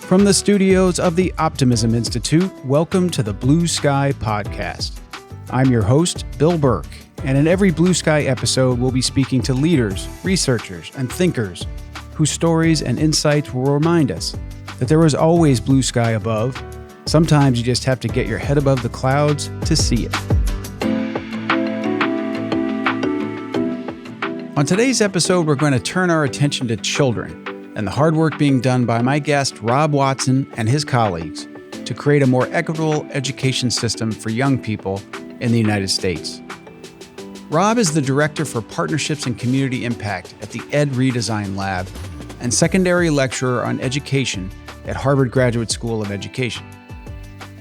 From the studios of the Optimism Institute, welcome to the Blue Sky Podcast. I'm your host, Bill Burke, and in every Blue Sky episode, we'll be speaking to leaders, researchers, and thinkers whose stories and insights will remind us that there is always blue sky above. Sometimes you just have to get your head above the clouds to see it. On today's episode, we're going to turn our attention to children and the hard work being done by my guest, Rob Watson, and his colleagues to create a more equitable education system for young people in the United States. Rob is the Director for Partnerships and Community Impact at the Ed Redesign Lab and Secondary Lecturer on Education at Harvard Graduate School of Education.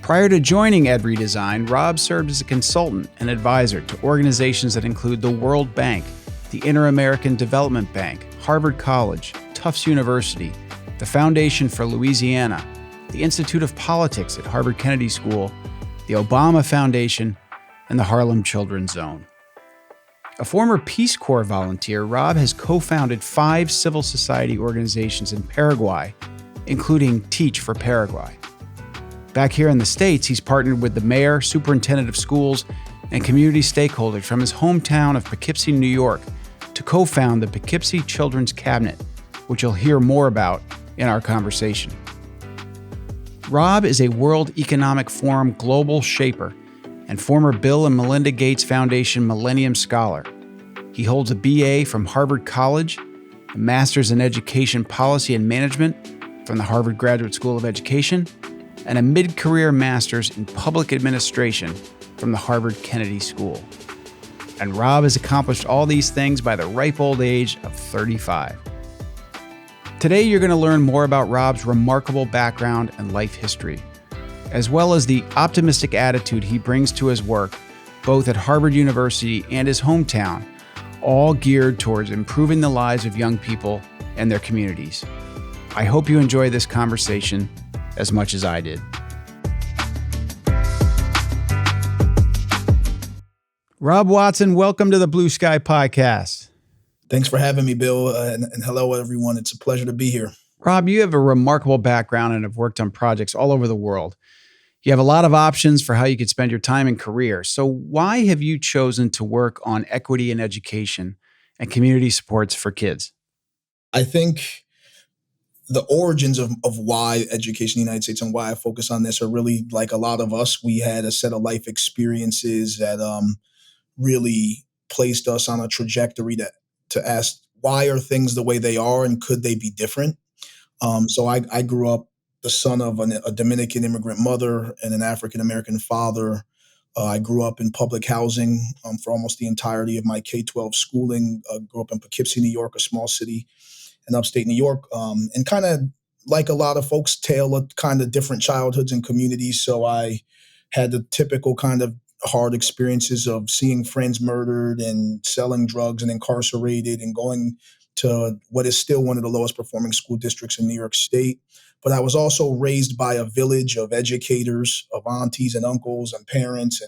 Prior to joining Ed Redesign, Rob served as a consultant and advisor to organizations that include the World Bank, the Inter-American Development Bank, Harvard College, Tufts University, the Foundation for Louisiana, the Institute of Politics at Harvard Kennedy School, the Obama Foundation, and the Harlem Children's Zone. A former Peace Corps volunteer, Rob has co-founded 5 civil society organizations in Paraguay, including Teach for Paraguay. Back here in the States, he's partnered with the mayor, superintendent of schools, and community stakeholders from his hometown of Poughkeepsie, New York, to co-found the Poughkeepsie Children's Cabinet, which you'll hear more about in our conversation. Rob is a World Economic Forum Global Shaper and former Bill and Melinda Gates Foundation Millennium Scholar. He holds a BA from Harvard College, a Master's in Education Policy and Management from the Harvard Graduate School of Education, and a mid-career Master's in Public Administration from the Harvard Kennedy School. And Rob has accomplished all these things by the ripe old age of 35. Today, you're going to learn more about Rob's remarkable background and life history, as well as the optimistic attitude he brings to his work, both at Harvard University and his hometown, all geared towards improving the lives of young people and their communities. I hope you enjoy this conversation as much as I did. Rob Watson, welcome to the Blue Sky Podcast. Thanks for having me, Bill, and hello, everyone. It's a pleasure to be here. Rob, you have a remarkable background and have worked on projects all over the world. You have a lot of options for how you could spend your time and career. So why have you chosen to work on equity in education and community supports for kids? I think the origins of why education in the United States and why I focus on this are really like a lot of us. We had a set of life experiences that really placed us on a trajectory to ask, why are things the way they are and could they be different? So I grew up the son of a Dominican immigrant mother and an African-American father. I grew up in public housing for almost the entirety of my K-12 schooling. Grew up in Poughkeepsie, New York, a small city in upstate New York, and kind of like a lot of folks, tale of kind of different childhoods and communities. So I had the typical kind of hard experiences of seeing friends murdered and selling drugs and incarcerated and going to what is still one of the lowest performing school districts in New York State. But I was also raised by a village of educators, of aunties and uncles and parents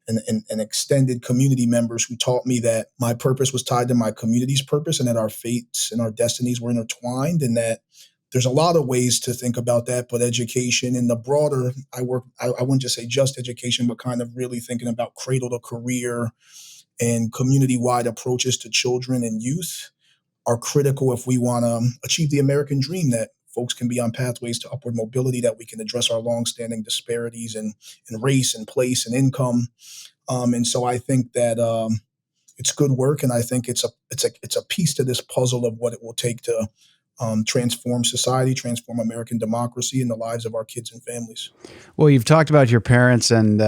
and extended community members who taught me that my purpose was tied to my community's purpose and that our fates and our destinies were intertwined, and that there's a lot of ways to think about that, but education in the broader, I wouldn't just say just education, but kind of really thinking about cradle to career and community-wide approaches to children and youth are critical if we want to achieve the American dream, that folks can be on pathways to upward mobility, that we can address our longstanding disparities in race and place and income. And so I think that it's good work, and I think it's a piece to this puzzle of what it will take to transform society, transform American democracy and the lives of our kids and families. Well, you've talked about your parents and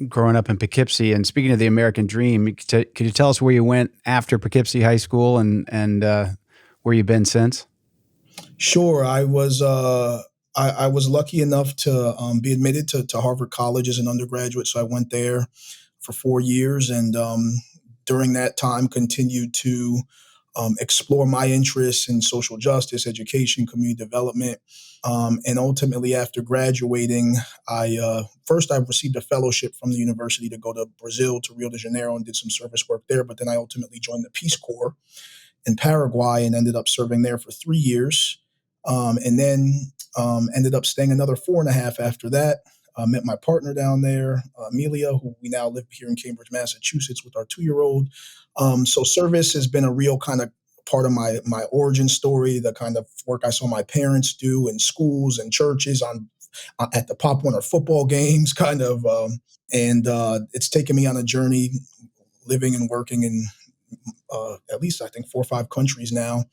growing up in Poughkeepsie. And speaking of the American dream, could you tell us where you went after Poughkeepsie High School and where you've been since? Sure. I was lucky enough to be admitted to Harvard College as an undergraduate. So I went there for 4 years, and during that time continued to explore my interests in social justice, education, community development. And ultimately, after graduating, I received a fellowship from the university to go to Brazil, to Rio de Janeiro, and did some service work there. But then I ultimately joined the Peace Corps in Paraguay and ended up serving there for 3 years. And then Ended up staying another 4.5 after that. Met my partner down there, Amelia, who we now live here in Cambridge, Massachusetts, with our 2-year-old. So service has been a real kind of part of my origin story, the kind of work I saw my parents do in schools and churches on at the Pop Warner football games, kind of, and it's taken me on a journey, living and working in at least I think 4 or 5 countries now.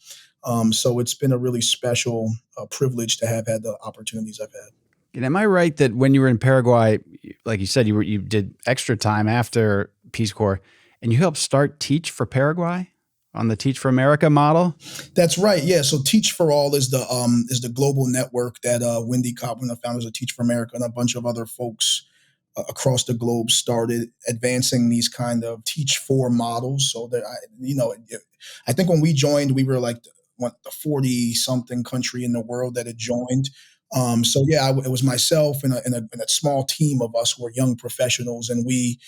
So it's been a really special privilege to have had the opportunities I've had. And am I right that when you were in Paraguay, like you said, you did extra time after Peace Corps, and you helped start Teach for Paraguay on the Teach for America model? That's right. Yeah. So Teach for All is the global network that Wendy Cobb, one of the founders of Teach for America, and a bunch of other folks across the globe started advancing these kind of Teach for models. So that I think when we joined, we were like the 40 something country in the world that had joined. So yeah, it was myself and a small team of us who were young professionals, and we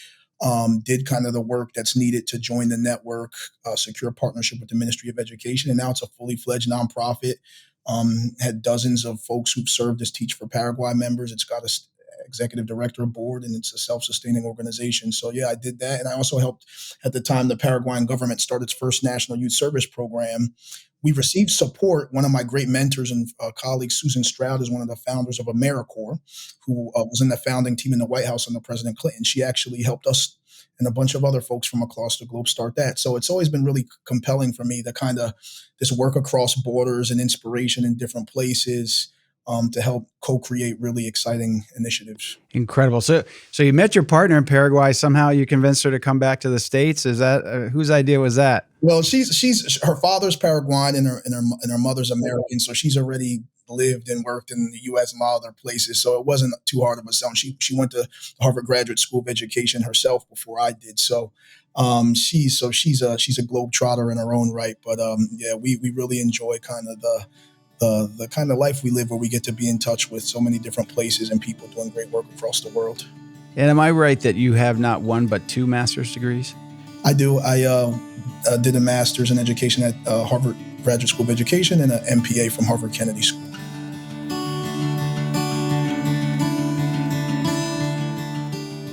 did kind of the work that's needed to join the network, secure a partnership with the Ministry of Education, and now it's a fully fledged nonprofit. Had dozens of folks who've served as Teach for Paraguay members. It's got a executive director board, and it's a self-sustaining organization. So yeah, I did that. And I also helped at the time the Paraguayan government start its first national youth service program. We received support. One of my great mentors and colleagues, Susan Stroud, is one of the founders of AmeriCorps, who was in the founding team in the White House under President Clinton. She actually helped us and a bunch of other folks from across the globe start that. So it's always been really compelling for me, the kind of this work across borders and inspiration in different places, to help co-create really exciting initiatives. Incredible. So you met your partner in Paraguay. Somehow you convinced her to come back to the States. Is that whose idea was that? Well, she's her father's Paraguayan and her mother's American, so she's already lived and worked in the U.S. and a lot of other places. So it wasn't too hard of a sell. She went to Harvard Graduate School of Education herself before I did. So she's a globetrotter in her own right. But yeah, we really enjoy kind of the kind of life we live, where we get to be in touch with so many different places and people doing great work across the world. And am I right that you have not one but 2 master's degrees? I do. I did a master's in education at Harvard Graduate School of Education and an MPA from Harvard Kennedy School.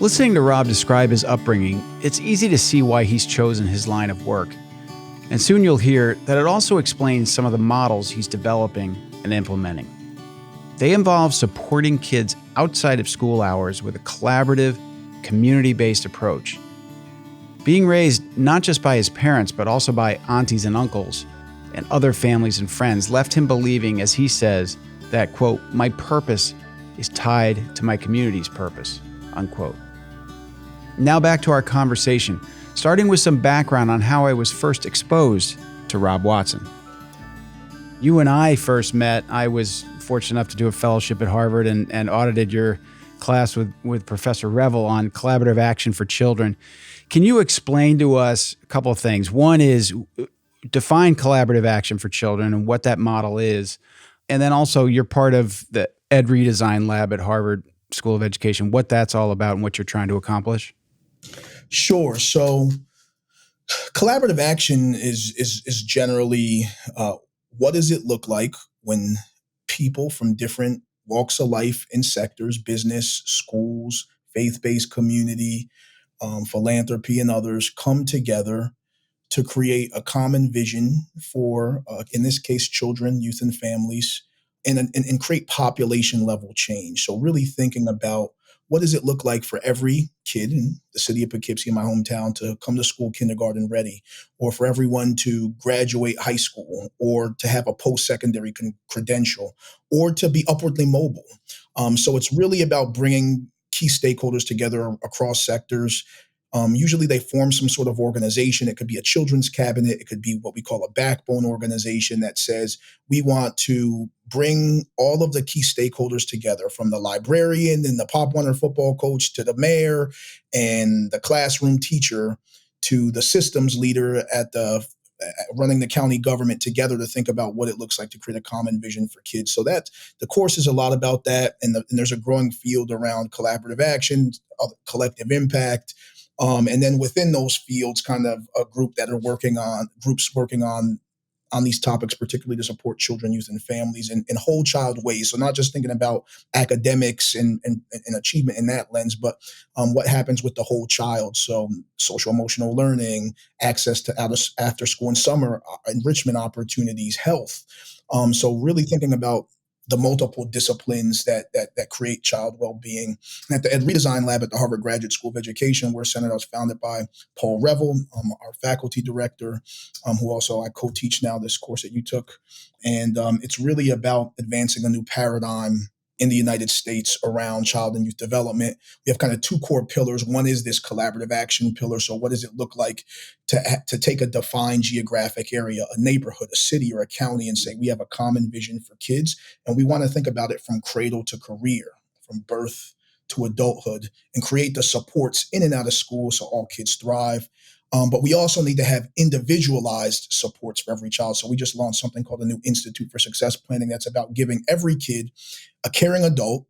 Listening to Rob describe his upbringing, it's easy to see why he's chosen his line of work. And soon you'll hear that it also explains some of the models he's developing and implementing. They involve supporting kids outside of school hours with a collaborative, community-based approach. Being raised not just by his parents, but also by aunties and uncles and other families and friends left him believing, as he says, that, quote, my purpose is tied to my community's purpose, unquote. Now back to our conversation, starting with some background on how I was first exposed to Rob Watson. You and I first met. I was fortunate enough to do a fellowship at Harvard and audited your class with Professor Revel on collaborative action for children. Can you explain to us a couple of things? One is define collaborative action for children and what that model is. And then also you're part of the Ed Redesign Lab at Harvard School of Education, what that's all about and what you're trying to accomplish. Sure. So collaborative action is generally what does it look like when people from different walks of life and sectors, business, schools, faith-based community, philanthropy, and others come together to create a common vision for, in this case, children, youth, and families, and create population level change. So really thinking about what does it look like for every kid in the city of Poughkeepsie, in my hometown, to come to school kindergarten ready, or for everyone to graduate high school, or to have a post-secondary credential, or to be upwardly mobile. So it's really about bringing key stakeholders together across sectors. Usually they form some sort of organization. It could be a children's cabinet. It could be what we call a backbone organization that says we want to bring all of the key stakeholders together, from the librarian and the Pop Warner football coach to the mayor and the classroom teacher to the systems leader at the running the county government, together to think about what it looks like to create a common vision for kids. So that the course is a lot about that. And there's a growing field around collaborative action, collective impact. And then within those fields, kind of a groups working on on these topics, particularly to support children, youth, and families in whole child ways. So not just thinking about academics and achievement in that lens, but what happens with the whole child. So social emotional learning, access to after school and summer enrichment opportunities, health. So really thinking about the multiple disciplines that create child well-being. And at Redesign Lab at the Harvard Graduate School of Education, where Center was founded by Paul Revel, our faculty director, who also I co-teach now this course that you took. And it's really about advancing a new paradigm in the United States around child and youth development. We have kind of two core pillars. One is this collaborative action pillar. So what does it look like to take a defined geographic area, a neighborhood, a city, or a county, and say we have a common vision for kids, and we want to think about it from cradle to career, from birth to adulthood, and create the supports in and out of school so all kids thrive. But we also need to have individualized supports for every child. So we just launched something called the new Institute for Success Planning that's about giving every kid a caring adult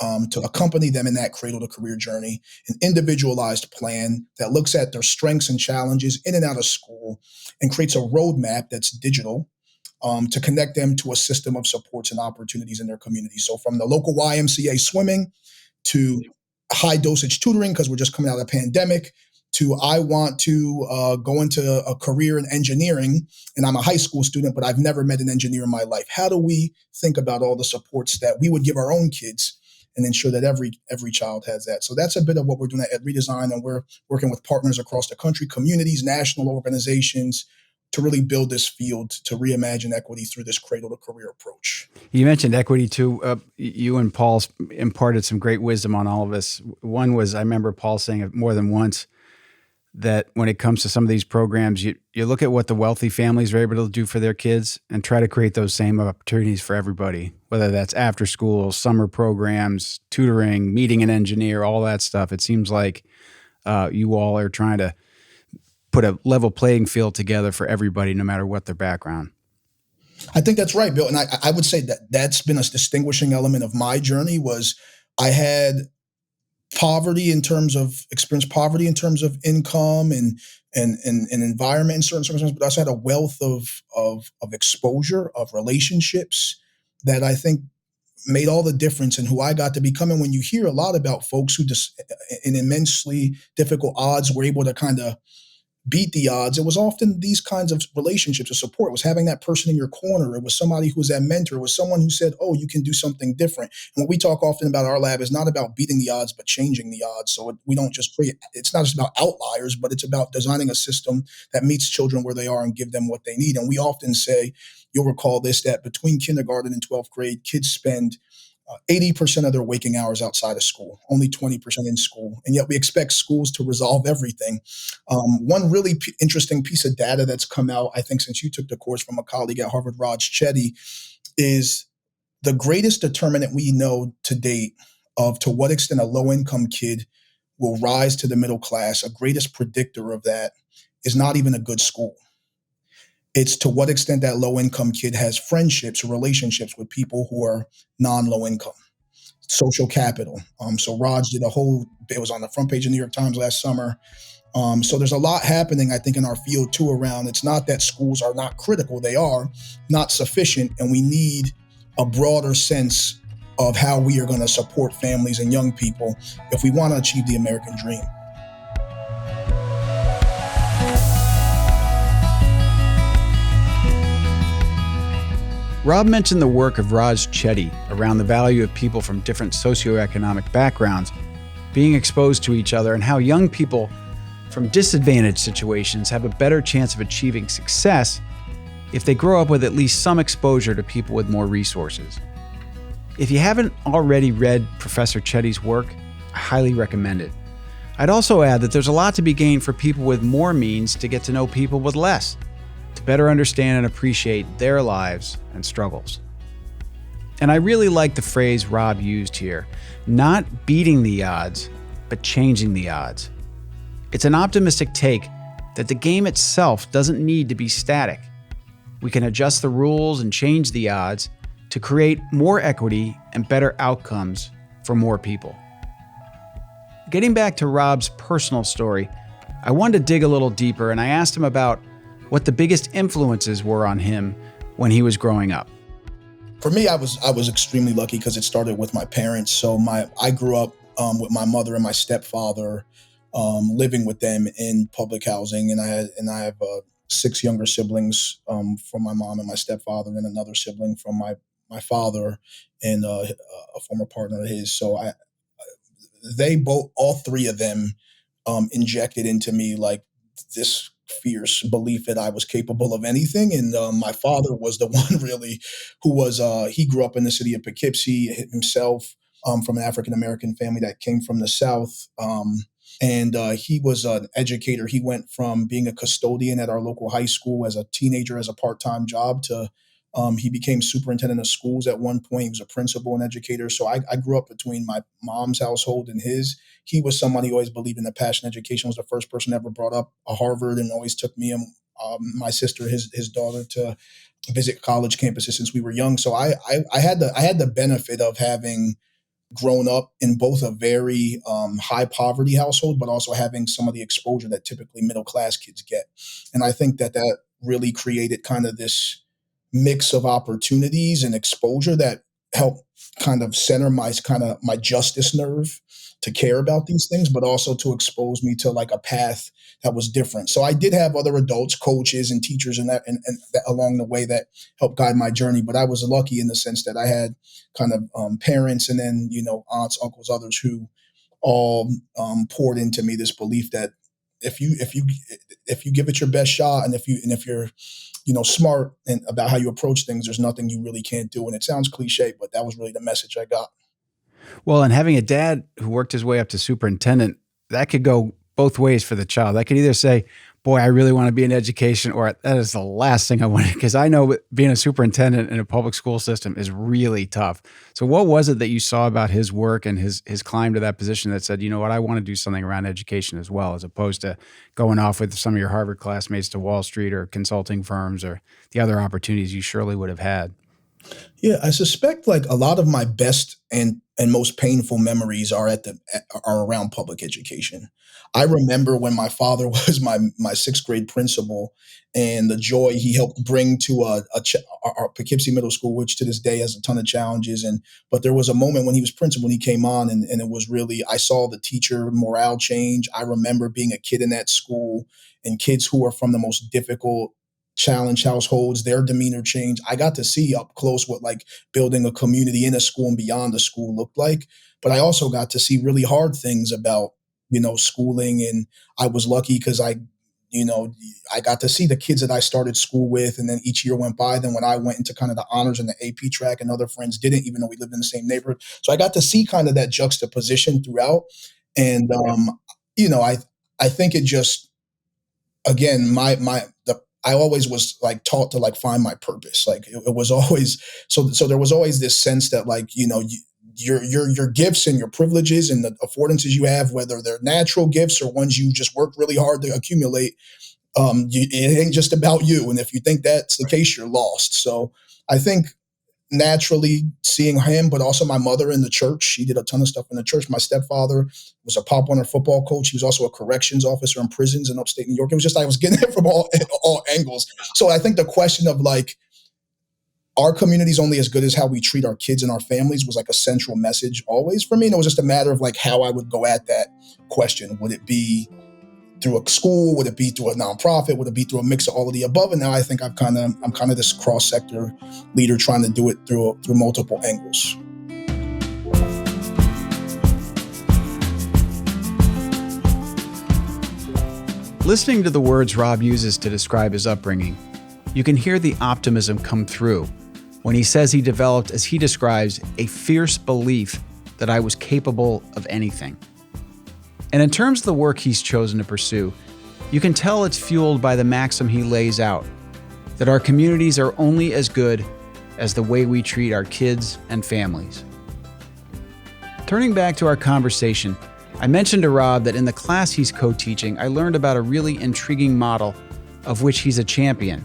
to accompany them in that cradle to career journey, an individualized plan that looks at their strengths and challenges in and out of school and creates a roadmap that's digital to connect them to a system of supports and opportunities in their community. So from the local YMCA swimming to high dosage tutoring, because we're just coming out of the pandemic, to I want to go into a career in engineering, and I'm a high school student, but I've never met an engineer in my life. How do we think about all the supports that we would give our own kids and ensure that every child has that? So that's a bit of what we're doing at Redesign, and we're working with partners across the country, communities, national organizations, to really build this field to reimagine equity through this cradle to career approach. You mentioned equity too. You and Paul imparted some great wisdom on all of us. One was, I remember Paul saying it more than once, that when it comes to some of these programs, you look at what the wealthy families are able to do for their kids and try to create those same opportunities for everybody, whether that's after school, summer programs, tutoring, meeting an engineer, all that stuff. It seems like you all are trying to put a level playing field together for everybody, no matter what their background. I think that's right, Bill. And I would say that that's been a distinguishing element of my journey. Was I had poverty in terms of income and environment in certain circumstances, but I also had a wealth of exposure, of relationships that I think made all the difference in who I got to become. And when you hear a lot about folks who just in immensely difficult odds were able to kind of beat the odds, it was often these kinds of relationships of support. It was having that person in your corner. It was somebody who was that mentor. It was someone who said, oh, you can do something different. And what we talk often about our lab is not about beating the odds, but changing the odds. So we don't just create, it's not just about outliers, but it's about designing a system that meets children where they are and give them what they need. And we often say, you'll recall this, that between kindergarten and 12th grade, kids spend 80% of their waking hours outside of school, only 20% in school. And yet we expect schools to resolve everything. One really interesting piece of data that's come out, I think, since you took the course from a colleague at Harvard, Raj Chetty, is the greatest determinant we know to date of to what extent a low-income kid will rise to the middle class. A greatest predictor of that is not even a good school. It's to what extent that low-income kid has friendships or relationships with people who are non-low income. Social capital. So Raj did it was on the front page of the New York Times last summer. So there's a lot happening, I think, in our field too around, it's not that schools are not critical, they are not sufficient, and we need a broader sense of how we are going to support families and young people if we want to achieve the American dream. Rob mentioned the work of Raj Chetty around the value of people from different socioeconomic backgrounds being exposed to each other and how young people from disadvantaged situations have a better chance of achieving success if they grow up with at least some exposure to people with more resources. If you haven't already read Professor Chetty's work, I highly recommend it. I'd also add that there's a lot to be gained for people with more means to get to know people with less, to better understand and appreciate their lives and struggles. And I really like the phrase Rob used here, not beating the odds, but changing the odds. It's an optimistic take that the game itself doesn't need to be static. We can adjust the rules and change the odds to create more equity and better outcomes for more people. Getting back to Rob's personal story, I wanted to dig a little deeper, and I asked him about what the biggest influences were on him when he was growing up. For me, I was extremely lucky because it started with my parents. So I grew up with my mother and my stepfather, living with them in public housing, and I have six younger siblings, from my mom and my stepfather, and another sibling from my father and a former partner of his. So they both, all three of them, injected into me like this fierce belief that I was capable of anything. And my father was the one really who was, he grew up in the city of Poughkeepsie himself, from an African American family that came from the South. And he was an educator. He went from being a custodian at our local high school as a teenager as a part time job to he became superintendent of schools at one point. He was a principal and educator. So I grew up between my mom's household and his. He was somebody who always believed in the passion. Education was the first person ever brought up a Harvard and always took me and my sister, his daughter, to visit college campuses since we were young. So I had the benefit of having grown up in both a very high poverty household, but also having some of the exposure that typically middle class kids get. And I think that really created kind of this mix of opportunities and exposure that helped kind of center my justice nerve to care about these things, but also to expose me to like a path that was different. So I did have other adults, coaches, and teachers, and that along the way that helped guide my journey. But I was lucky in the sense that I had kind of parents, and then aunts, uncles, others who all poured into me this belief that if you give it your best shot, and if you're smart and about how you approach things, there's nothing you really can't do. And it sounds cliche, but that was really the message I got. Well, and having a dad who worked his way up to superintendent, that could go both ways for the child. That could either say, boy, I really want to be in education, or that is the last thing I want to, because I know being a superintendent in a public school system is really tough. So what was it that you saw about his work and his climb to that position that said, you know what, I want to do something around education as well, as opposed to going off with some of your Harvard classmates to Wall Street or consulting firms or the other opportunities you surely would have had? Yeah, I suspect like a lot of my best and most painful memories are around public education. I remember when my father was my sixth grade principal, and the joy he helped bring to our Poughkeepsie Middle School, which to this day has a ton of challenges. But there was a moment when he was principal and he came on, and it was really, I saw the teacher morale change. I remember being a kid in that school, and kids who are from the most difficult challenge households, their demeanor change. I got to see up close what like building a community in a school and beyond the school looked like. But I also got to see really hard things about, schooling. And I was lucky because I got to see the kids that I started school with. And then each year went by. Then when I went into kind of the honors and the AP track, and other friends didn't, even though we lived in the same neighborhood. So I got to see kind of that juxtaposition throughout. And, I think it just, again, I always was like taught to like find my purpose. Like it was always, so there was always this sense that like, your gifts and your privileges and the affordances you have, whether they're natural gifts or ones you just work really hard to accumulate, it ain't just about you. And if you think that's the case, you're lost. So I think naturally seeing him, but also my mother in the church. She did a ton of stuff in the church. My stepfather was a Pop Warner football coach. He was also a corrections officer in prisons in upstate New York. It was just, I was getting it from all angles. So I think the question of like, our community is only as good as how we treat our kids and our families was like a central message always for me. And it was just a matter of like how I would go at that question. Would it be through a school? Would it be through a nonprofit? Would it be through a mix of all of the above? And now I think I'm kind of this cross-sector leader trying to do it through multiple angles. Listening to the words Rob uses to describe his upbringing, you can hear the optimism come through when he says he developed, as he describes, a fierce belief that I was capable of anything. And in terms of the work he's chosen to pursue, you can tell it's fueled by the maxim he lays out, that our communities are only as good as the way we treat our kids and families. Turning back to our conversation, I mentioned to Rob that in the class he's co-teaching, I learned about a really intriguing model of which he's a champion,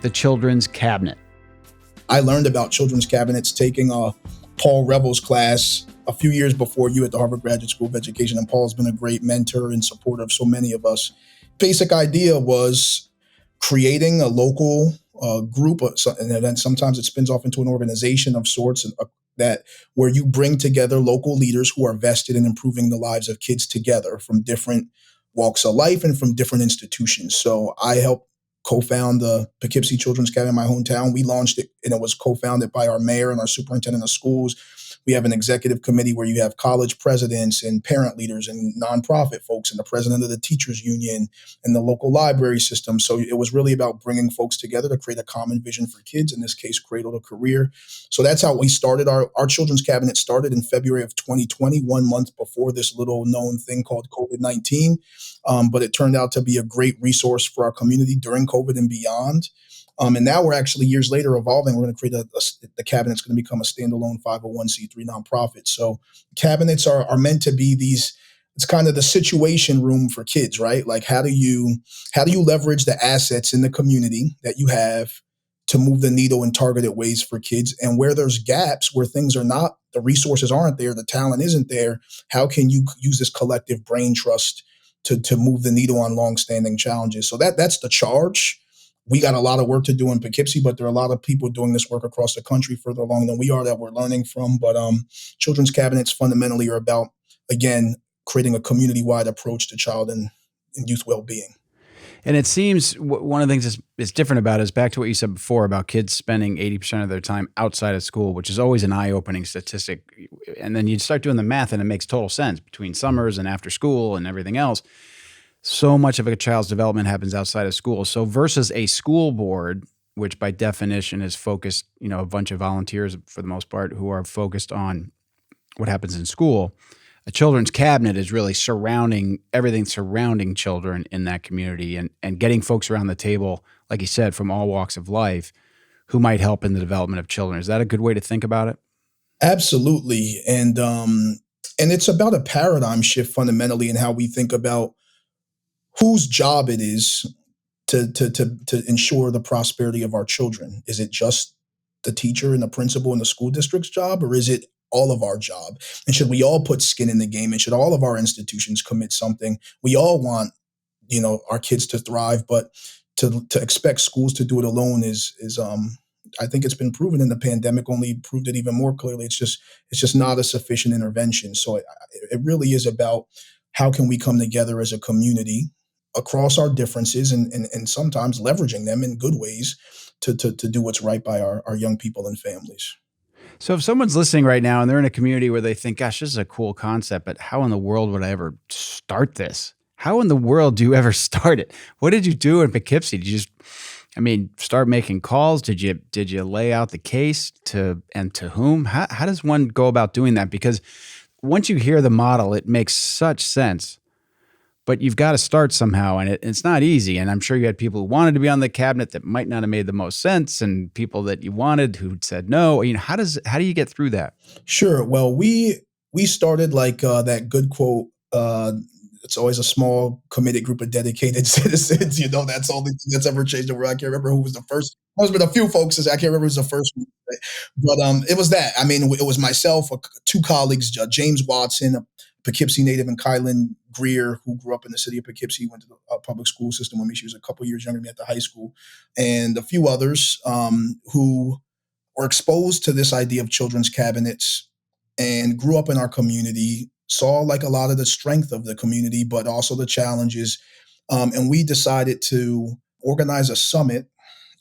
the Children's Cabinet. I learned about Children's Cabinets taking Paul Revel's class a few years before you at the Harvard Graduate School of Education, and Paul's been a great mentor and supporter of so many of us. Basic idea was creating a local group, and then sometimes it spins off into an organization of sorts, that where you bring together local leaders who are vested in improving the lives of kids together from different walks of life and from different institutions. So I helped co-found the Poughkeepsie Children's Cabinet in my hometown. We launched it, and it was co-founded by our mayor and our superintendent of schools. We have an executive committee where you have college presidents and parent leaders and nonprofit folks and the president of the teachers union and the local library system. So it was really about bringing folks together to create a common vision for kids, in this case, cradle to career. So that's how we started. Our children's cabinet started in February of 2020, 1 month before this little known thing called COVID-19. But it turned out to be a great resource for our community during COVID and beyond. And now we're actually years later evolving. We're going to create the cabinet's going to become a standalone 501c3 nonprofit. So cabinets are meant to be these. It's kind of the situation room for kids, right? Like how do you leverage the assets in the community that you have to move the needle in targeted ways for kids, and where there's gaps, where things are not, the resources aren't there, the talent isn't there, how can you use this collective brain trust to move the needle on longstanding challenges? So that's the charge. We got a lot of work to do in Poughkeepsie, but there are a lot of people doing this work across the country further along than we are that we're learning from. But children's cabinets fundamentally are about, again, creating a community-wide approach to child and youth well-being. And it seems one of the things is different about it is back to what you said before about kids spending 80% of their time outside of school, which is always an eye-opening statistic. And then you start doing the math and it makes total sense between summers and after school and everything else. So much of a child's development happens outside of school. So versus a school board, which by definition is focused, a bunch of volunteers for the most part who are focused on what happens in school, a children's cabinet is really everything surrounding children in that community and getting folks around the table, like you said, from all walks of life who might help in the development of children. Is that a good way to think about it? Absolutely. And it's about a paradigm shift fundamentally in how we think about whose job it is to ensure the prosperity of our children. Is it just the teacher and the principal and the school district's job, or is it all of our job? And should we all put skin in the game? And should all of our institutions commit something? We all want, our kids to thrive, but to expect schools to do it alone is I think it's been proven, in the pandemic only proved it even more clearly. It's just not a sufficient intervention. So it really is about how can we come together as a community across our differences, and sometimes leveraging them in good ways to do what's right by our young people and families. So if someone's listening right now and they're in a community where they think, gosh, this is a cool concept, but how in the world would I ever start this? How in the world do you ever start it? What did you do in Poughkeepsie? Did you just, start making calls? Did you lay out the case to whom? How does one go about doing that? Because once you hear the model, it makes such sense. But you've got to start somehow, and it's not easy. And I'm sure you had people who wanted to be on the cabinet that might not have made the most sense, and people that you wanted who said no. How do you get through that? Sure. Well, we started like that good quote. It's always a small, committed group of dedicated citizens. That's all that's ever changed the world. I can't remember who was the first. There's been a few folks. I can't remember who was the first one, but it was that. It was myself, two colleagues, James Watson, a Poughkeepsie native, and Kylan Greer, who grew up in the city of Poughkeepsie, went to the public school system with me. She was a couple years younger than me at the high school, and a few others who were exposed to this idea of children's cabinets and grew up in our community, saw like a lot of the strength of the community, but also the challenges. And we decided to organize a summit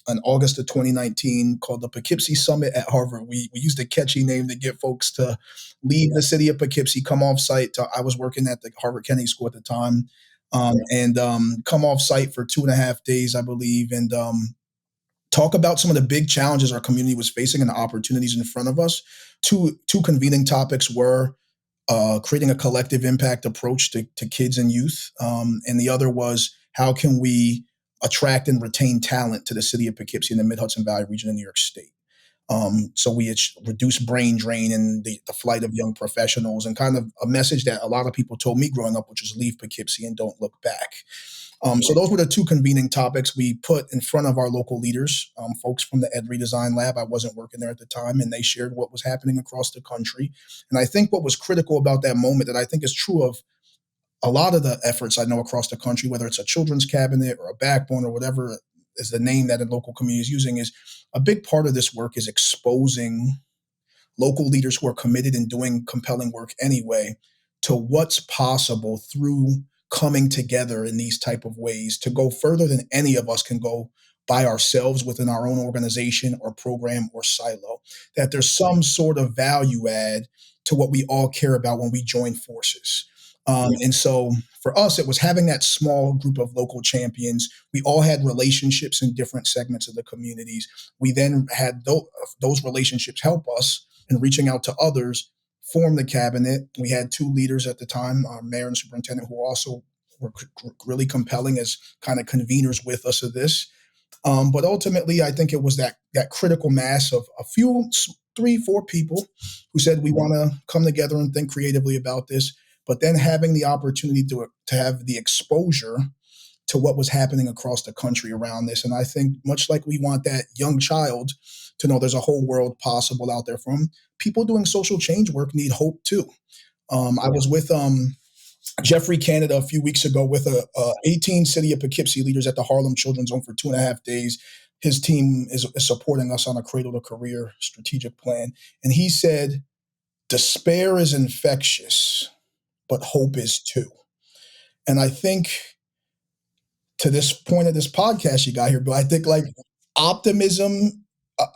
in August of 2019 called the Poughkeepsie Summit at Harvard. We used a catchy name to get folks to leave the city of Poughkeepsie, come off site. I was working at the Harvard Kennedy School at the time, and come off site for 2.5 days, I believe, and talk about some of the big challenges our community was facing and the opportunities in front of us. Two convening topics were creating a collective impact approach to kids and youth. And the other was, how can we attract and retain talent to the city of Poughkeepsie in the Mid-Hudson Valley region in New York State? So we reduce brain drain and the flight of young professionals, and kind of a message that a lot of people told me growing up, which is leave Poughkeepsie and don't look back. So those were the two convening topics we put in front of our local leaders, folks from the Ed Redesign Lab. I wasn't working there at the time, and they shared what was happening across the country. And I think what was critical about that moment, that I think is true of a lot of the efforts I know across the country, whether it's a children's cabinet or a backbone or whatever is the name that a local community is using, is a big part of this work is exposing local leaders who are committed in doing compelling work anyway to what's possible through coming together in these type of ways to go further than any of us can go by ourselves within our own organization or program or silo. That there's some sort of value add to what we all care about when we join forces. And so for us, it was having that small group of local champions. We all had relationships in different segments of the communities. We then had those relationships help us in reaching out to others, form the cabinet. We had two leaders at the time, our mayor and superintendent, who also were really compelling as kind of conveners with us of this. But ultimately, I think it was that critical mass of a few, 3, 4 people who said, we want to come together and think creatively about this, but then having the opportunity to have the exposure to what was happening across the country around this. And I think much like we want that young child to know there's a whole world possible out there for them, people doing social change work need hope too. I was with Jeffrey Canada a few weeks ago with 18 City of Poughkeepsie leaders at the Harlem Children's Zone for 2.5 days. His team is supporting us on a Cradle to Career strategic plan. And he said, despair is infectious, but hope is too. And I think to this point of this podcast you got here, but I think like optimism,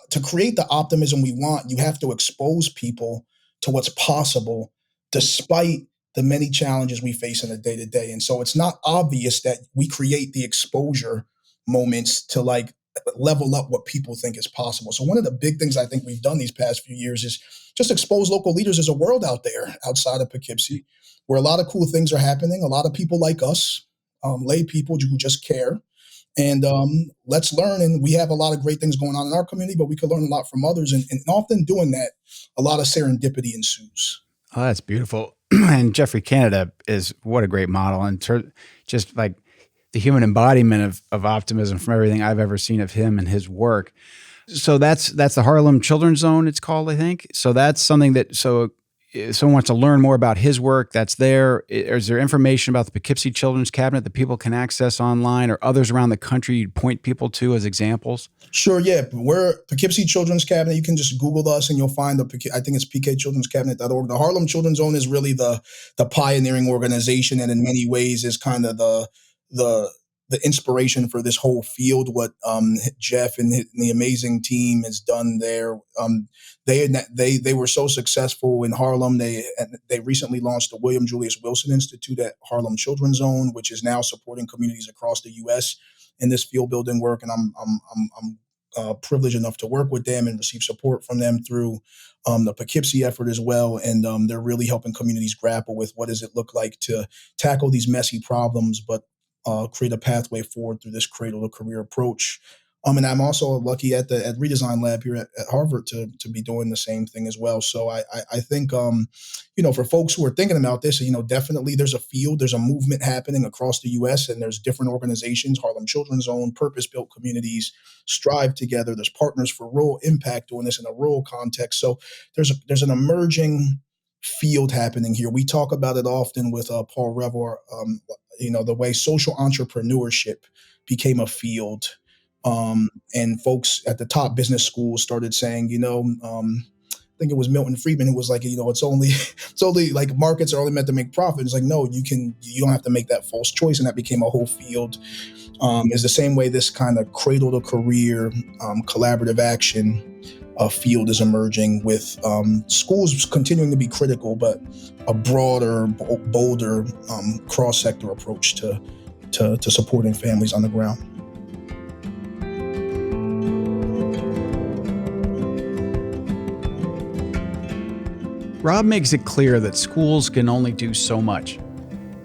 to create the optimism we want, you have to expose people to what's possible despite the many challenges we face in a day to day. And so it's not obvious that we create the exposure moments to like level up what people think is possible. So one of the big things I think we've done these past few years is just expose local leaders. There's a world out there outside of Poughkeepsie where a lot of cool things are happening. A lot of people like us, lay people who just care. And let's learn. And we have a lot of great things going on in our community, but we can learn a lot from others. And often doing that, a lot of serendipity ensues. Oh, that's beautiful. And Jeffrey Canada is what a great model, and just like the human embodiment of optimism from everything I've ever seen of him and his work. So that's the Harlem Children's Zone, it's called, I think. So that's something that, so if someone wants to learn more about his work, that's there. Is there information about the Poughkeepsie Children's Cabinet that people can access online, or others around the country you'd point people to as examples? Sure, yeah. We're Poughkeepsie Children's Cabinet. You can just Google us and you'll find I think it's pkchildrenscabinet.org. The Harlem Children's Zone is really the pioneering organization, and in many ways is kind of the inspiration for this whole field. What Jeff and the amazing team has done there. They were so successful in Harlem. They recently launched the William Julius Wilson Institute at Harlem Children's Zone, which is now supporting communities across the U.S. in this field building work. And I'm privileged enough to work with them and receive support from them through the Poughkeepsie effort as well. And they're really helping communities grapple with what does it look like to tackle these messy problems, but create a pathway forward through this cradle to career approach. And I'm also lucky at Redesign Lab here at Harvard to be doing the same thing as well. So I think, for folks who are thinking about this, definitely there's a field, there's a movement happening across the U.S. and there's different organizations, Harlem Children's Zone, purpose-built communities strive together. There's partners for rural impact doing this in a rural context. So there's an emerging field happening here. We talk about it often with Paul Revor, the way social entrepreneurship became a field. And folks at the top business schools started saying, I think it was Milton Friedman who was like, it's only like markets are only meant to make profit. It's like, no, you don't have to make that false choice. And that became a whole field. Is the same way this kind of cradle to career, collaborative action field is emerging with schools continuing to be critical, but a broader, bolder cross-sector approach to supporting families on the ground. Rob makes it clear that schools can only do so much,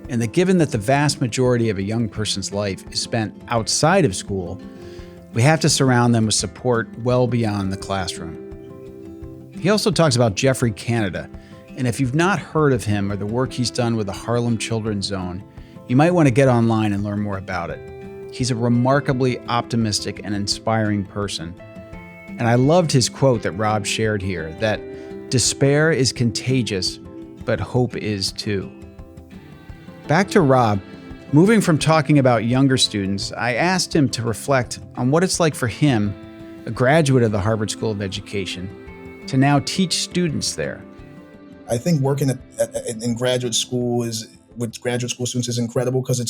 and that given that the vast majority of a young person's life is spent outside of school, we have to surround them with support well beyond the classroom. He also talks about Jeffrey Canada, and if you've not heard of him or the work he's done with the Harlem Children's Zone, you might want to get online and learn more about it. He's a remarkably optimistic and inspiring person. And I loved his quote that Rob shared here, that despair is contagious, but hope is too. Back to Rob. Moving from talking about younger students, I asked him to reflect on what it's like for him, a graduate of the Harvard School of Education, to now teach students there. I think working in graduate school is with graduate school students is incredible because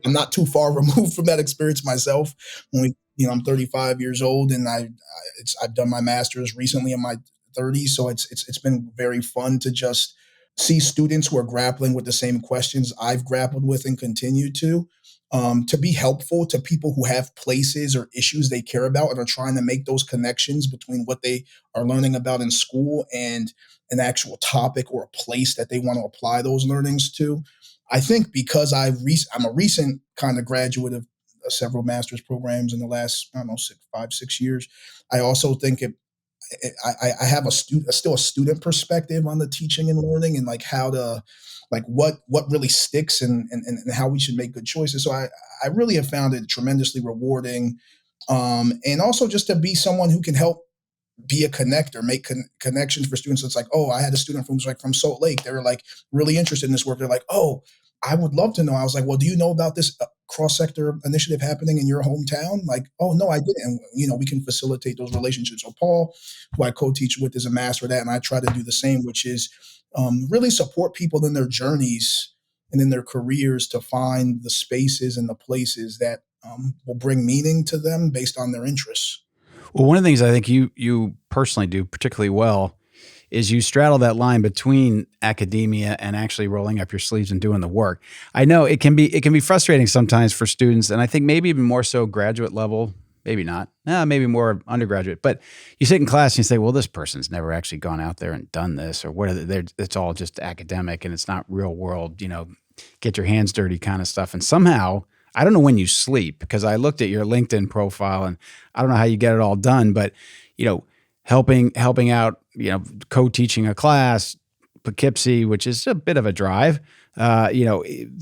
I'm not too far removed from that experience myself. Only I'm 35 years old, and I've done my master's recently in my 30s, so it's been very fun to just see students who are grappling with the same questions I've grappled with and continue to be helpful to people who have places or issues they care about and are trying to make those connections between what they are learning about in school and an actual topic or a place that they want to apply those learnings to. I think because I'm a recent kind of graduate of several master's programs in the last, I don't know, 5, 6 years. I also think I have still a student perspective on the teaching and learning and like how to like what really sticks and how we should make good choices. So I really have found it tremendously rewarding, and also just to be someone who can help be a connector, make connections for students. It's like, oh, I had a student from Salt Lake. They were like really interested in this work. They're like, oh, I would love to know. I was like, well, do you know about this cross sector initiative happening in your hometown? Like, oh no, I didn't. And, we can facilitate those relationships. So Paul, who I co-teach with, is a master of that, and I try to do the same, which is really support people in their journeys and in their careers to find the spaces and the places that will bring meaning to them based on their interests. Well, one of the things I think you personally do particularly well is you straddle that line between academia and actually rolling up your sleeves and doing the work. I know it can be frustrating sometimes for students, and I think maybe even more so graduate level, maybe not, maybe more undergraduate. But you sit in class and you say, well, this person's never actually gone out there and done this, or what are they? It's all just academic and it's not real world, get your hands dirty kind of stuff. And somehow, I don't know when you sleep, because I looked at your LinkedIn profile and I don't know how you get it all done, but helping out, co-teaching a class, Poughkeepsie, which is a bit of a drive,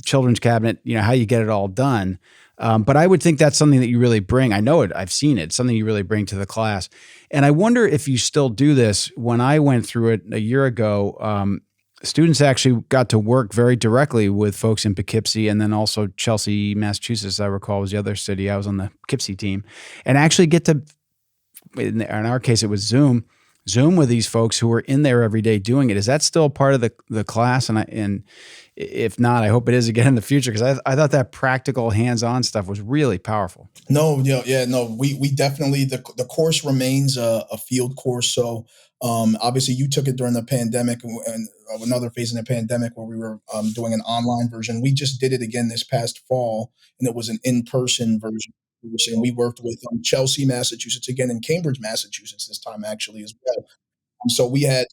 children's cabinet, how you get it all done. But I would think that's something that you really bring. I know it. I've seen it. Something you really bring to the class. And I wonder if you still do this. When I went through it a year ago, students actually got to work very directly with folks in Poughkeepsie, and then also Chelsea, Massachusetts, I recall, was the other city. I was on the Poughkeepsie team, and actually get to, in our case, it was Zoom with these folks who were in there every day doing it. Is that still part of the class? And if not, I hope it is again in the future, because I thought that practical hands-on stuff was really powerful. No, no, we definitely, the course remains a field course. So obviously you took it during the pandemic and another phase in the pandemic where we were doing an online version. We just did it again this past fall, and it was an in-person version. And we worked with Chelsea, Massachusetts, again, in Cambridge, Massachusetts this time actually as well. So we had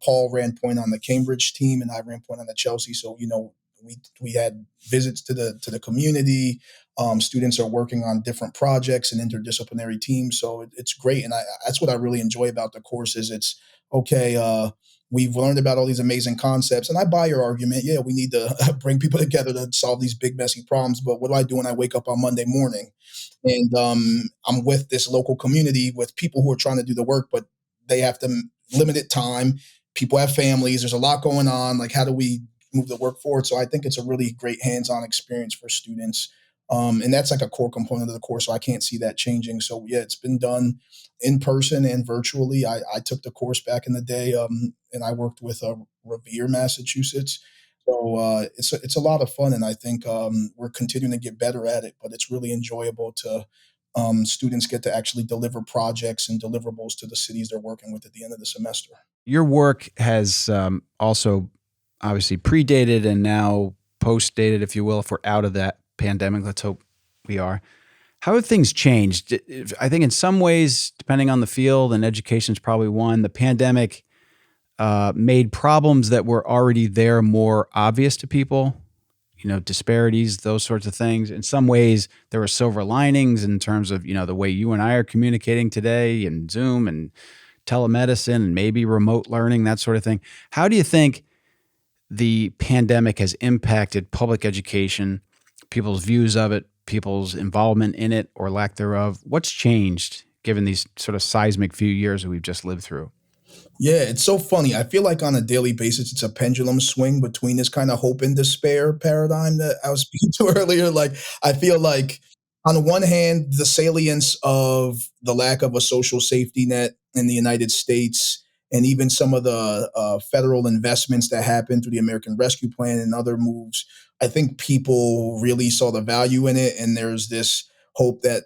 Paul ran point on the Cambridge team, and I ran point on the Chelsea. So we had visits to the community. Students are working on different projects and interdisciplinary teams, so it's great. And that's what I really enjoy about the course is it's okay. We've learned about all these amazing concepts, and I buy your argument. Yeah, we need to bring people together to solve these big messy problems. But what do I do when I wake up on Monday morning and I'm with this local community with people who are trying to do the work, but they have to limited time. People have families. There's a lot going on. Like, how do we move the work forward? So I think it's a really great hands-on experience for students. And that's like a core component of the course. So I can't see that changing. So yeah, it's been done in person and virtually. I took the course back in the day, and I worked with Revere, Massachusetts. So it's a lot of fun, and I think we're continuing to get better at it. But it's really enjoyable to students get to actually deliver projects and deliverables to the cities they're working with at the end of the semester. Your work has also obviously predated and now post-dated, if you will, if we're out of that pandemic. Let's hope we are. How have things changed? I think in some ways, depending on the field, and education is probably one, the pandemic made problems that were already there more obvious to people, disparities, those sorts of things. In some ways, there were silver linings in terms of, the way you and I are communicating today, and Zoom and telemedicine and maybe remote learning, that sort of thing. How do you think the pandemic has impacted public education, people's views of it, people's involvement in it or lack thereof? What's changed given these sort of seismic few years that we've just lived through? Yeah, it's so funny. I feel like on a daily basis, it's a pendulum swing between this kind of hope and despair paradigm that I was speaking to earlier. Like, I feel like, on the one hand, the salience of the lack of a social safety net in the United States, and even some of the federal investments that happened through the American Rescue Plan and other moves, I think people really saw the value in it. And there's this hope that,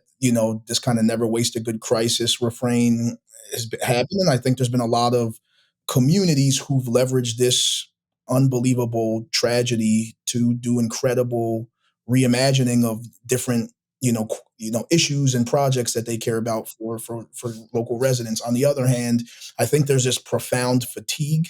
this kind of never waste a good crisis refrain has happened. And I think there's been a lot of communities who've leveraged this unbelievable tragedy to do incredible reimagining of different issues and projects that they care about for local residents. On the other hand, I think there's this profound fatigue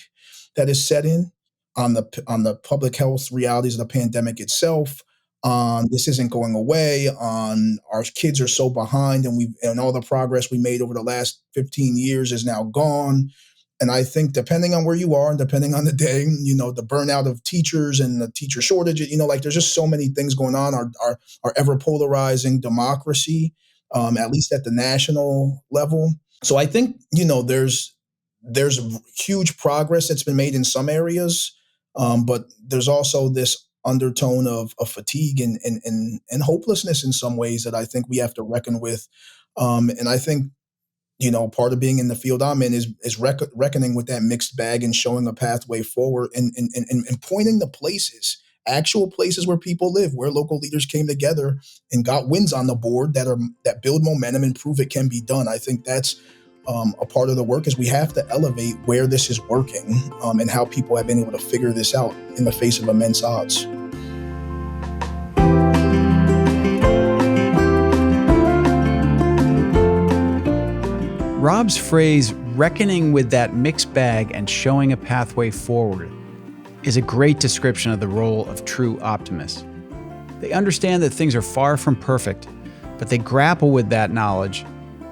that is set in on the public health realities of the pandemic itself. On this isn't going away. On our kids are so behind, and all the progress we made over the last 15 years is now gone. And I think depending on where you are and depending on the day, the burnout of teachers and the teacher shortage, like there's just so many things going on. Our ever polarizing democracy, at least at the national level. So I think there's huge progress that's been made in some areas, but there's also this undertone of fatigue and hopelessness in some ways that I think we have to reckon with. And I think part of being in the field I'm in is reckoning with that mixed bag and showing a pathway forward and pointing the places, actual places where people live, where local leaders came together and got wins on the board that build momentum and prove it can be done. I think that's a part of the work is we have to elevate where this is working, and how people have been able to figure this out in the face of immense odds. Rob's phrase, reckoning with that mixed bag and showing a pathway forward, is a great description of the role of true optimists. They understand that things are far from perfect, but they grapple with that knowledge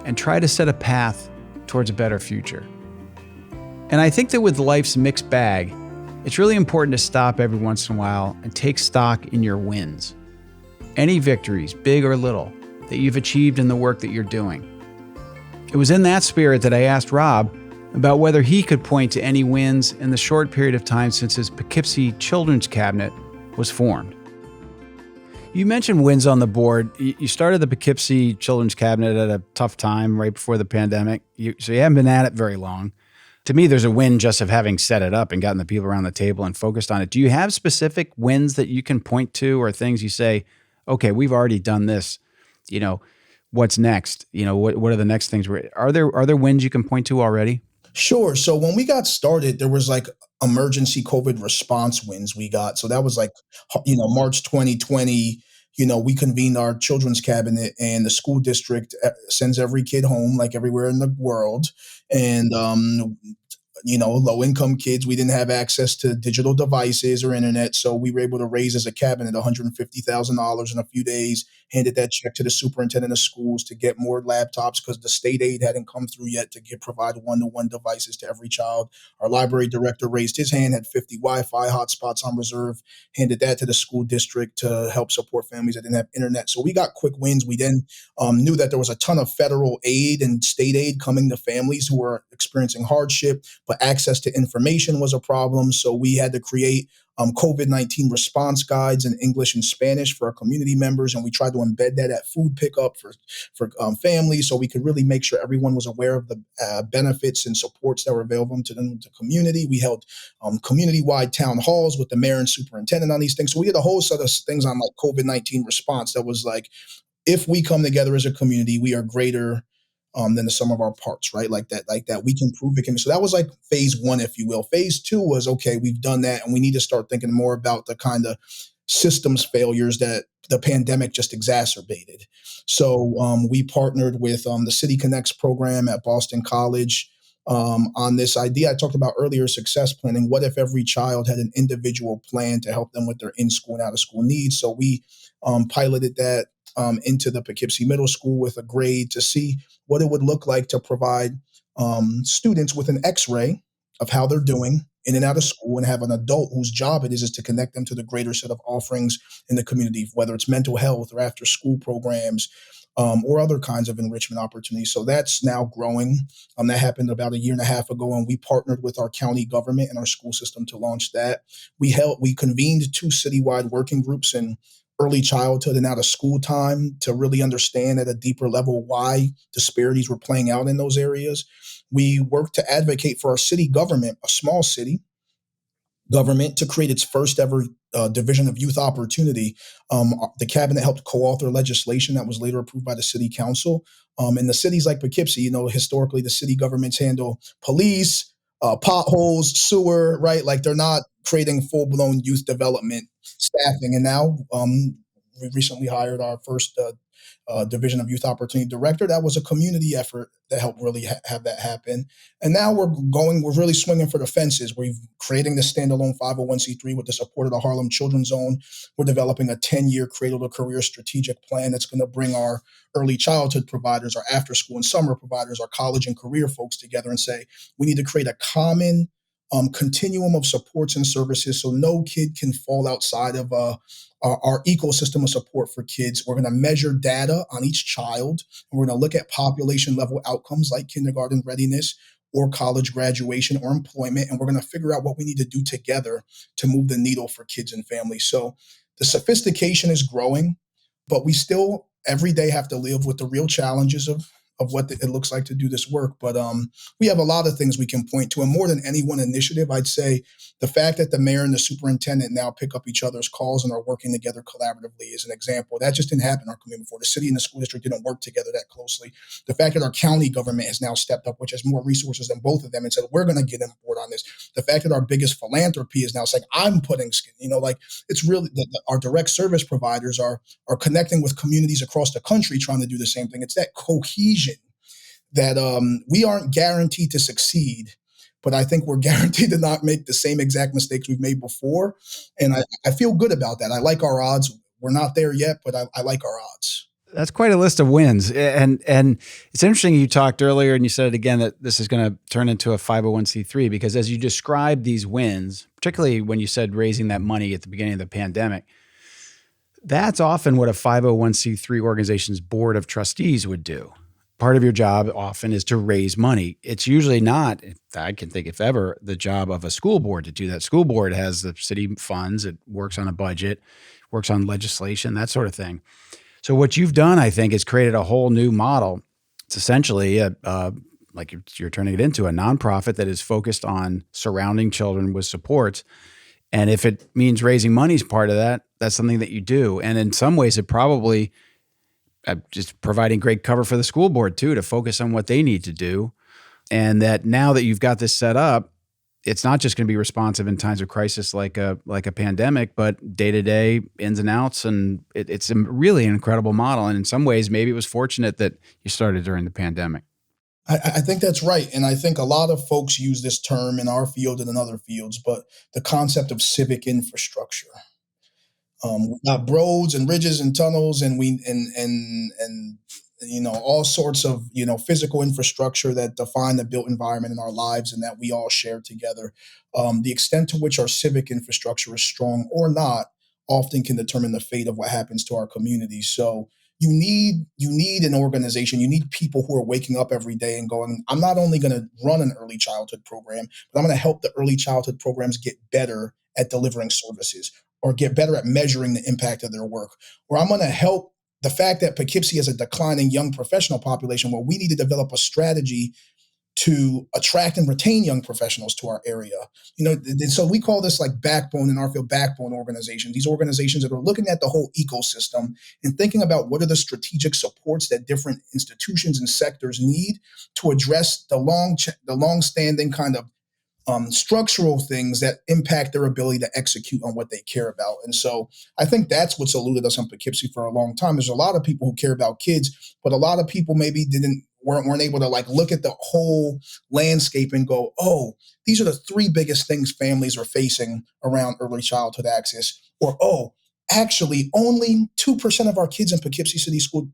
and try to set a path towards a better future. And I think that with life's mixed bag, it's really important to stop every once in a while and take stock in your wins. Any victories, big or little, that you've achieved in the work that you're doing. It was in that spirit that I asked Rob about whether he could point to any wins in the short period of time since his Poughkeepsie Children's Cabinet was formed. You mentioned wins on the board. You started the Poughkeepsie Children's Cabinet at a tough time right before the pandemic, so you haven't been at it very long. To me, there's a win just of having set it up and gotten the people around the table and focused on it. Do you have specific wins that you can point to or things you say, okay, we've already done this, what's next? What are the next things? Are there wins you can point to already? Sure. So when we got started, there was like emergency COVID response wins we got. So that was like, March 2020. We convened our children's cabinet, and the school district sends every kid home, like everywhere in the world. And low income kids, we didn't have access to digital devices or internet. So we were able to raise as a cabinet $150,000 in a few days, handed that check to the superintendent of schools to get more laptops because the state aid hadn't come through yet to provide one-to-one devices to every child. Our library director raised his hand, had 50 Wi-Fi hotspots on reserve, handed that to the school district to help support families that didn't have internet. So we got quick wins. We then knew that there was a ton of federal aid and state aid coming to families who were experiencing hardship, but access to information was a problem. So we had to create COVID-19 response guides in English and Spanish for our community members, and we tried to embed that at food pickup for families, so we could really make sure everyone was aware of the benefits and supports that were available to them, to community. We held community-wide town halls with the mayor and superintendent on these things. So we did a whole set of things on like COVID-19 response that was like, if we come together as a community, we are greater than the sum of our parts, right? Like that we can prove it can. So that was like phase one, if you will. Phase two was, okay, we've done that, and we need to start thinking more about the kind of systems failures that the pandemic just exacerbated. So we partnered with the City Connects program at Boston College on this idea I talked about earlier, success planning. What if every child had an individual plan to help them with their in-school and out-of-school needs? So we piloted that into the Poughkeepsie Middle School with a grade to see what it would look like to provide students with an X-ray of how they're doing in and out of school, and have an adult whose job it is to connect them to the greater set of offerings in the community, whether it's mental health or after school programs, or other kinds of enrichment opportunities. So that's now growing. That happened about a year and a half ago, and we partnered with our county government and our school system to launch that. We convened two citywide working groups in early childhood and out of school time to really understand at a deeper level why disparities were playing out in those areas. We worked to advocate for our city government, a small city government, to create its first ever division of youth opportunity. The cabinet helped co-author legislation that was later approved by the city council. In the cities like Poughkeepsie, historically the city governments handle police, potholes, sewer, right? Like they're not creating full-blown youth development staffing. And now we recently hired our first Division of Youth Opportunity Director. That was a community effort that helped really have that happen. And now we're really swinging for the fences. We're creating this standalone 501c3 with the support of the Harlem Children's Zone. We're developing a 10-year cradle to career strategic plan that's going to bring our early childhood providers, our after school and summer providers, our college and career folks together and say, we need to create a common continuum of supports and services so no kid can fall outside of our ecosystem of support for kids. We're going to measure data on each child, and we're going to look at population level outcomes like kindergarten readiness or college graduation or employment, and we're going to figure out what we need to do together to move the needle for kids and families. So the sophistication is growing, but we still every day have to live with the real challenges of what it looks like to do this work. But we have a lot of things we can point to. And more than any one initiative, I'd say the fact that the mayor and the superintendent now pick up each other's calls and are working together collaboratively is an example. That just didn't happen in our community before. The city and the school district didn't work together that closely. The fact that our county government has now stepped up, which has more resources than both of them, and said, we're going to get on board on this. The fact that our biggest philanthropy is now saying, I'm putting skin, it's really our direct service providers are connecting with communities across the country trying to do the same thing. It's that cohesion that we aren't guaranteed to succeed, but I think we're guaranteed to not make the same exact mistakes we've made before. And I feel good about that. I like our odds. We're not there yet, but I like our odds. That's quite a list of wins. And it's interesting you talked earlier and you said it again that this is going to turn into a 501c3 because as you described these wins, particularly when you said raising that money at the beginning of the pandemic, that's often what a 501c3 organization's board of trustees would do. Part of your job often is to raise money. It's usually not, I can think if ever, the job of a school board to do that. School board has the city funds. It works on a budget, works on legislation, that sort of thing. So what you've done, I think, is created a whole new model. It's essentially like you're turning it into a nonprofit that is focused on surrounding children with supports. And if it means raising money is part of that, that's something that you do. And in some ways, it probably just providing great cover for the school board too, to focus on what they need to do. And that now that you've got this set up, it's not just going to be responsive in times of crisis like a pandemic, but day-to-day ins and outs. And it's a really incredible model. And in some ways, maybe it was fortunate that you started during the pandemic. I think that's right. And I think a lot of folks use this term in our field and in other fields, but the concept of civic infrastructure. We got roads and ridges and tunnels, and all sorts of physical infrastructure that define the built environment in our lives, and that we all share together. The extent to which our civic infrastructure is strong or not often can determine the fate of what happens to our communities. So you need an organization. You need people who are waking up every day and going, I'm not only going to run an early childhood program, but I'm going to help the early childhood programs get better at delivering services or get better at measuring the impact of their work. Or I'm going to help the fact that Poughkeepsie has a declining young professional population, where we need to develop a strategy to attract and retain young professionals to our area. So we call this like backbone in our field, backbone organizations. These organizations that are looking at the whole ecosystem and thinking about what are the strategic supports that different institutions and sectors need to address the long-standing kind of structural things that impact their ability to execute on what they care about. And so I think that's what's eluded us in Poughkeepsie for a long time. There's a lot of people who care about kids, but a lot of people maybe weren't able to look at the whole landscape and go, oh, these are the three biggest things families are facing around early childhood access. Or, oh, actually only 2% of our kids in Poughkeepsie City School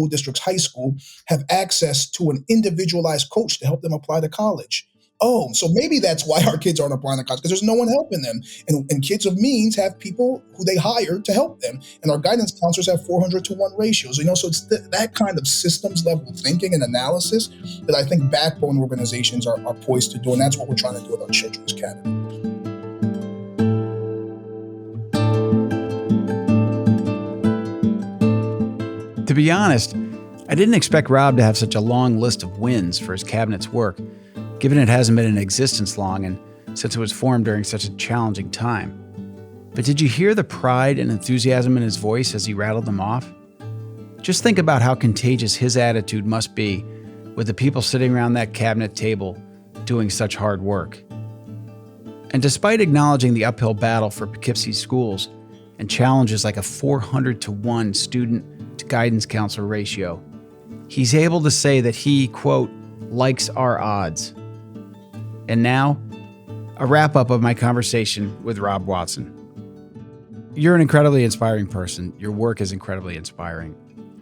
District's high school have access to an individualized coach to help them apply to college. oh, so maybe that's why our kids aren't applying to college, because there's no one helping them. And kids of means have people who they hire to help them. And our guidance counselors have 400 to 1 ratios. So it's that kind of systems level thinking and analysis that I think backbone organizations are poised to do. And that's what we're trying to do with our Children's Academy. To be honest, I didn't expect Rob to have such a long list of wins for his cabinet's work, given it hasn't been in existence long and since it was formed during such a challenging time. But did you hear the pride and enthusiasm in his voice as he rattled them off? Just think about how contagious his attitude must be with the people sitting around that cabinet table doing such hard work. And despite acknowledging the uphill battle for Poughkeepsie schools and challenges like a 400 to 1 student to guidance counselor ratio, he's able to say that he, quote, likes our odds. And now, a wrap-up of my conversation with Rob Watson. You're an incredibly inspiring person. Your work is incredibly inspiring.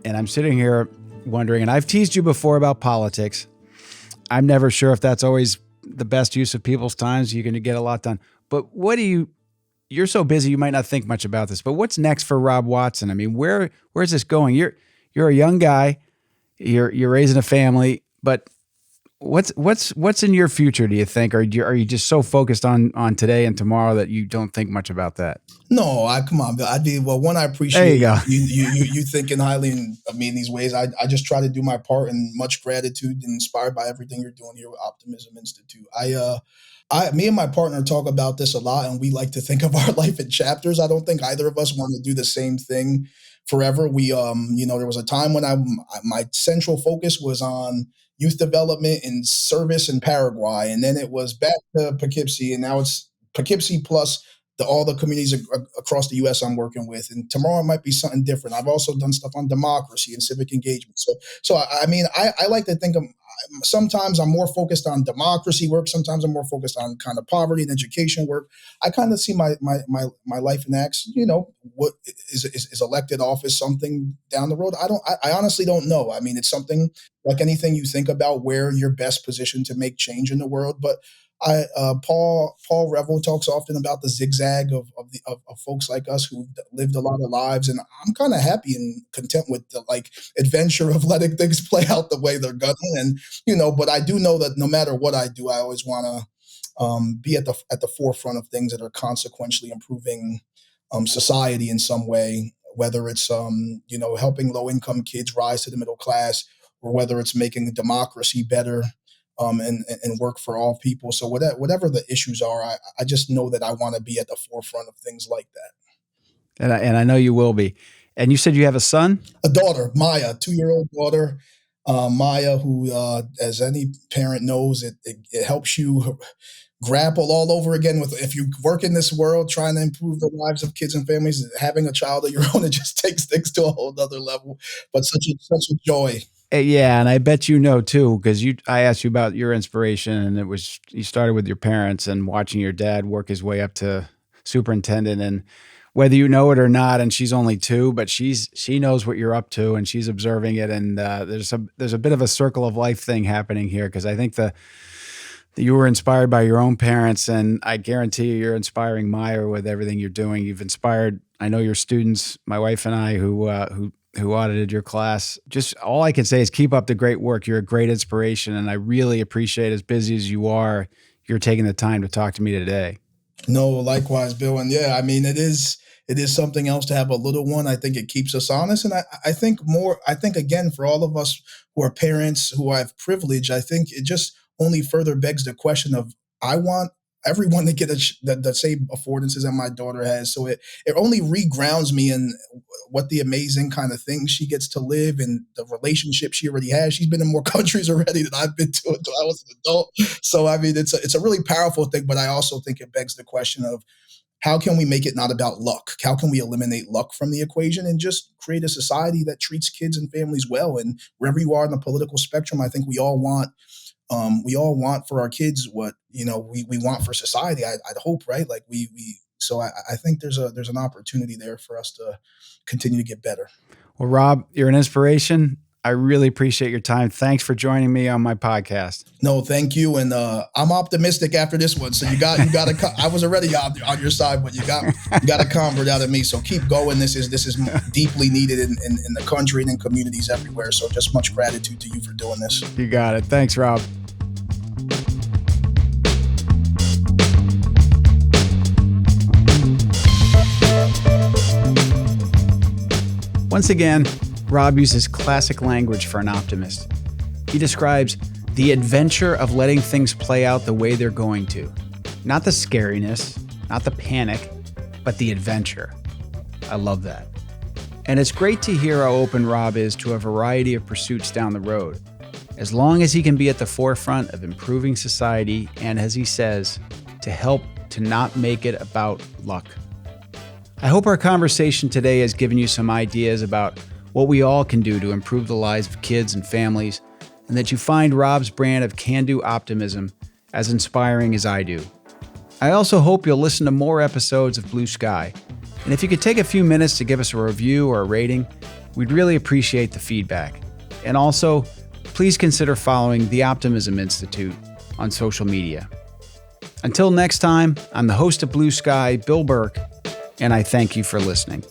And I'm sitting here wondering, and I've teased you before about politics. I'm never sure if that's always the best use of people's time. You're going to get a lot done. But you're so busy you might not think much about this, but what's next for Rob Watson? I mean, where's this going? You're a young guy, you're raising a family, but what's in your future, do you think? Or are you just so focused on today and tomorrow that you don't think much about that? No, come on, Bill. One, I appreciate you thinking highly of me in these ways. I just try to do my part, and much gratitude and inspired by everything you're doing here with Optimism Institute. Me and my partner talk about this a lot, and we like to think of our life in chapters. I don't think either of us want to do the same thing forever. There was a time when my central focus was on youth development and service in Paraguay, and then it was back to Poughkeepsie, and now it's Poughkeepsie plus all the communities across the U.S. I'm working with. And tomorrow it might be something different. I've also done stuff on democracy and civic engagement. So I like to think of, sometimes I'm more focused on democracy work. Sometimes I'm more focused on kind of poverty and education work. I kind of see my life in acts. What is elected office something down the road? I honestly don't know. I mean, it's something like anything you think about where you're best positioned to make change in the world. But Paul Revel talks often about the zigzag of folks like us who've lived a lot of lives, and I'm kind of happy and content with the adventure of letting things play out the way they're gonna. And but I do know that no matter what I do, I always want to be at the forefront of things that are consequentially improving society in some way, whether it's helping low income kids rise to the middle class, or whether it's making democracy better. And work for all people. So whatever the issues are, I just know that I want to be at the forefront of things like that. And I know you will be. And you said you have a son? A daughter, Maya, 2-year-old daughter. Maya, who, as any parent knows, it helps you grapple all over again with, if you work in this world trying to improve the lives of kids and families, having a child of your own, it just takes things to a whole other level. But such a joy. Yeah, and I bet you know too, because I asked you about your inspiration, and it was you started with your parents and watching your dad work his way up to superintendent, and whether you know it or not, and she's only 2, but she knows what you're up to, and she's observing it, and there's a bit of a circle of life thing happening here, because I think that you were inspired by your own parents, and I guarantee you're inspiring Maya with everything you're doing. You've inspired, I know, your students, my wife and I, who audited your class. Just all I can say is keep up the great work. You're a great inspiration, and I really appreciate, as busy as you are, you're taking the time to talk to me today. No, likewise, Bill. And yeah, I mean, it is something else to have a little one. I think it keeps us honest. And I think again, for all of us who are parents, who have privilege, I think it just only further begs the question of, I want everyone to get the same affordances that my daughter has. So it only regrounds me in what the amazing kind of things she gets to live, and the relationship she already has. She's been in more countries already than I've been to until I was an adult. So I mean, it's a really powerful thing, but I also think it begs the question of, how can we make it not about luck? How can we eliminate luck from the equation and just create a society that treats kids and families well? And wherever you are in the political spectrum, I think we all want for our kids what we want for society. I'd hope, right? Like so I think there's an opportunity there for us to continue to get better. Well, Rob, you're an inspiration. I really appreciate your time. Thanks for joining me on my podcast. No, thank you. And I'm optimistic after this one. So you got to. I was already on your side, but you got a convert out of me. So keep going. This is deeply needed in the country and in communities everywhere. So just much gratitude to you for doing this. You got it. Thanks, Rob. Once again, Rob uses classic language for an optimist. He describes the adventure of letting things play out the way they're going to. Not the scariness, not the panic, but the adventure. I love that. And it's great to hear how open Rob is to a variety of pursuits down the road, as long as he can be at the forefront of improving society and, as he says, to help to not make it about luck. I hope our conversation today has given you some ideas about what we all can do to improve the lives of kids and families, and that you find Rob's brand of can-do optimism as inspiring as I do. I also hope you'll listen to more episodes of Blue Sky, and if you could take a few minutes to give us a review or a rating, we'd really appreciate the feedback. And also, please consider following the Optimism Institute on social media. Until next time, I'm the host of Blue Sky, Bill Burke, and I thank you for listening.